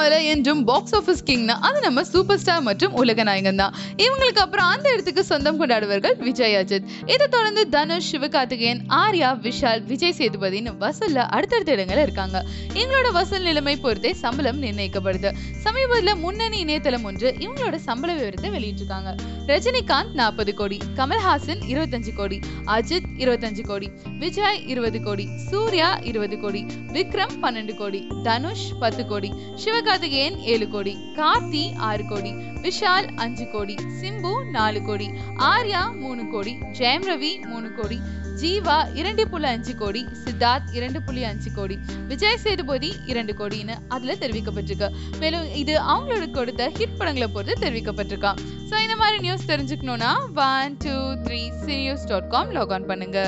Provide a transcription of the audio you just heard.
சினிமாவில் என்றும் box office கிங்னா அது நம்ம சூப்பர் ஸ்டார் மற்றும் உலக நாயகன் தான். இவங்களுக்கு அப்புறம் அந்த இடத்துக்கு சொந்தம் கொண்டாடுவர்கள் விஜய், அஜித். இதை தொடர்ந்து தனுஷ், சிவகார்த்திகேயன், ஆர்யா, விஷால், விஜய் சேதுபதினு வசூல்ல அடுத்தடுத்த இடங்கள்ல இருக்காங்க. இவங்களோட வசூல் நிலைமை பொறுத்தே சம்பளம் நிர்ணயிக்கப்படுது. சமீபத்தில் முன்னணி இணையதளம் ஒன்று இவங்களோட சம்பள விவரத்தை வெளியிட்டிருக்காங்க. ரஜினிகாந்த் 40 கோடி, கமல்ஹாசன் 25 கோடி, அஜித் 25 கோடி, விஜய் 20 கோடி, சூர்யா 20 கோடி, விக்ரம் 12 கோடி, தனுஷ் 10 கோடி, சிவகார்த்திகேயன் 7 கோடி, கார்த்தி 6 கோடி, விஷால் 5 கோடி, சிம்பு 4 கோடி, ஆர்யா 3 கோடி, ஜெயம் ரவி 3 கோடி, ஜீவா 2.5 கோடி, சித்தார்த் 2.5 கோடி, விஜய் சேதுபதி 2 கோடின்னு அதுல தெரிவிக்கப்பட்டிருக்கு. மேலும் இது அவங்களோட கொடுத்த ஹிட் படங்களை பொறுத்து தெரிவிக்கப்பட்டிருக்கான். ஸோ இந்த மாதிரி நியூஸ் தெரிஞ்சுக்கணும்னா 123cinews.com லாக் ஆன் பண்ணுங்க.